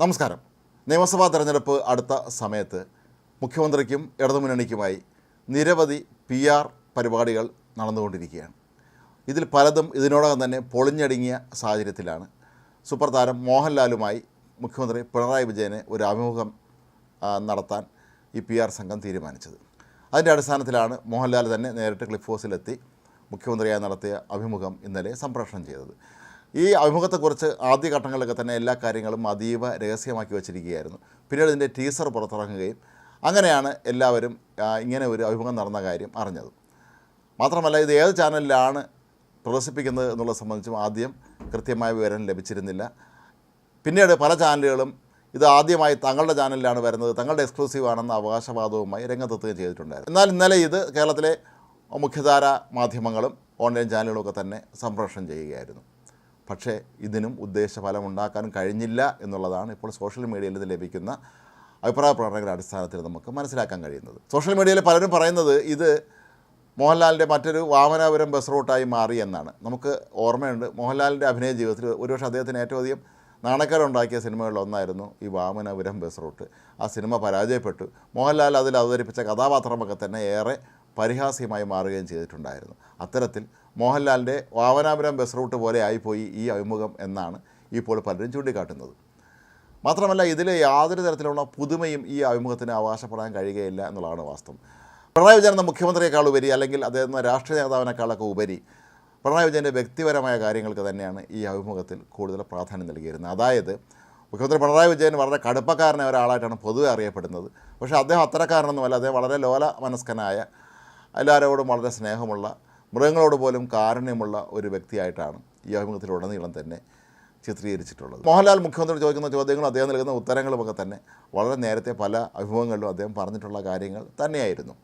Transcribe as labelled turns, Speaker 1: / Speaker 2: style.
Speaker 1: നമസ്കാരം. നിയമസഭാ തെരഞ്ഞെടുപ്പ് അടുത്ത സമയത്ത് മുഖ്യമന്ത്രിക്കും ഇടതുമുന്നണിക്കുമായി നിരവധി PR പരിപാടികൾ നടന്നുകൊണ്ടിരിക്കുകയാണ്. ഇതിൽ പലതും ഇതിനോടകം തന്നെ പൊളിഞ്ഞടുങ്ങിയ സാഹചര്യത്തിലാണ് സൂപ്പർ താരം മോഹൻലാലുമായി മുഖ്യമന്ത്രി പിണറായി വിജയനെ ഒരു അഭിമുഖം നടത്താൻ ഈ PR സംഘം തീരുമാനിച്ചത്. അതിൻ്റെ അടിസ്ഥാനത്തിലാണ് മോഹൻലാൽ തന്നെ നേരിട്ട് ക്ലിഫ് ഹൗസിലെത്തി മുഖ്യമന്ത്രിയായി നടത്തിയ അഭിമുഖം ഇന്നലെ സംപ്രേഷണം ചെയ്തത്. ഈ അഭിമുഖത്തെക്കുറിച്ച് ആദ്യഘട്ടങ്ങളിലൊക്കെ തന്നെ എല്ലാ കാര്യങ്ങളും അതീവ രഹസ്യമാക്കി വച്ചിരിക്കുകയായിരുന്നു. പിന്നീട് ഇതിൻ്റെ ടീസർ പുറത്തിറങ്ങുകയും അങ്ങനെയാണ് എല്ലാവരും ഇങ്ങനെ ഒരു അഭിമുഖം നടന്ന കാര്യം അറിഞ്ഞത്. മാത്രമല്ല, ഇത് ഏത് ചാനലിലാണ് പ്രദർശിപ്പിക്കുന്നത് എന്നുള്ളത് സംബന്ധിച്ചും ആദ്യം കൃത്യമായ വിവരം ലഭിച്ചിരുന്നില്ല. പിന്നീട് പല ചാനലുകളും ഇത് ആദ്യമായി തങ്ങളുടെ ചാനലിലാണ് വരുന്നത്, തങ്ങളുടെ എക്സ്ക്ലൂസീവ് ആണെന്ന അവകാശവാദവുമായി രംഗത്തെത്തുകയും ചെയ്തിട്ടുണ്ടായിരുന്നു. എന്നാൽ ഇന്നലെ ഇത് കേരളത്തിലെ മുഖ്യധാര മാധ്യമങ്ങളും ഓൺലൈൻ ചാനലുകളൊക്കെ തന്നെ സംപ്രേഷണം ചെയ്യുകയായിരുന്നു. പക്ഷേ ഇതിനും ഉദ്ദേശഫലമുണ്ടാക്കാൻ കഴിഞ്ഞില്ല എന്നുള്ളതാണ് ഇപ്പോൾ സോഷ്യൽ മീഡിയയിൽ നിന്ന് ലഭിക്കുന്ന അഭിപ്രായ പ്രകടനങ്ങളുടെ അടിസ്ഥാനത്തിൽ നമുക്ക് മനസ്സിലാക്കാൻ കഴിയുന്നത്. സോഷ്യൽ മീഡിയയിൽ പലരും പറയുന്നത് ഇത് മോഹൻലാലിൻ്റെ മറ്റൊരു വാമനാപുരം ബസ് റൂട്ടായി മാറി എന്നാണ്. നമുക്ക് ഓർമ്മയുണ്ട്, മോഹൻലാലിൻ്റെ അഭിനയ ജീവിതത്തിൽ ഒരുപക്ഷെ അദ്ദേഹത്തിന് ഏറ്റവും അധികം നാണക്കേടുണ്ടാക്കിയ സിനിമകളിലൊന്നായിരുന്നു ഈ വാമനാപുരം ബസ് റൂട്ട്. ആ സിനിമ പരാജയപ്പെട്ടു. മോഹൻലാൽ അതിൽ അവതരിപ്പിച്ച കഥാപാത്രമൊക്കെ തന്നെ ഏറെ പരിഹാസ്യമായി മാറുകയും ചെയ്തിട്ടുണ്ടായിരുന്നു. അത്തരത്തിൽ മോഹൻലാലിൻ്റെ വാമനാപുരം ബസ് റൂട്ട് പോലെ ആയിപ്പോയി ഈ അഭിമുഖം എന്നാണ് ഇപ്പോൾ പലരും ചൂണ്ടിക്കാട്ടുന്നത്. മാത്രമല്ല, ഇതിൽ യാതൊരു തരത്തിലുള്ള പുതുമയും ഈ അഭിമുഖത്തിന് അവകാശപ്പെടാൻ കഴിയുകയില്ല എന്നുള്ളതാണ് വാസ്തവം. പിണറായി വിജയൻ എന്ന മുഖ്യമന്ത്രിയേക്കാൾ ഉപരി, അല്ലെങ്കിൽ അദ്ദേഹം എന്ന രാഷ്ട്രീയ നേതാവിനേക്കാളൊക്കെ ഉപരി പിണറായി വിജയൻ്റെ വ്യക്തിപരമായ കാര്യങ്ങൾക്ക് തന്നെയാണ് ഈ അഭിമുഖത്തിൽ കൂടുതൽ പ്രാധാന്യം നൽകിയിരുന്നത്. അതായത് മുഖ്യമന്ത്രി പിണറായി വിജയൻ വളരെ കടുപ്പക്കാരനായ ഒരാളായിട്ടാണ് പൊതുവെ അറിയപ്പെടുന്നത്. പക്ഷേ അദ്ദേഹം അത്തരക്കാരനൊന്നുമല്ല. അദ്ദേഹം വളരെ ലോല മനസ്കനായ, എല്ലാവരോടും വളരെ സ്നേഹമുള്ള, മൃഗങ്ങളോട് പോലും കാരുണ്യമുള്ള ഒരു വ്യക്തിയായിട്ടാണ് ഈ അഭിമുഖത്തിലുടനീളം തന്നെ ചിത്രീകരിച്ചിട്ടുള്ളത്. മോഹൻലാൽ മുഖ്യമന്ത്രി ചോദിക്കുന്ന ചോദ്യങ്ങളും അദ്ദേഹം നൽകുന്ന ഉത്തരങ്ങളുമൊക്കെ തന്നെ വളരെ നേരത്തെ പല അഭിമുഖങ്ങളിലും അദ്ദേഹം പറഞ്ഞിട്ടുള്ള കാര്യങ്ങൾ തന്നെയായിരുന്നു.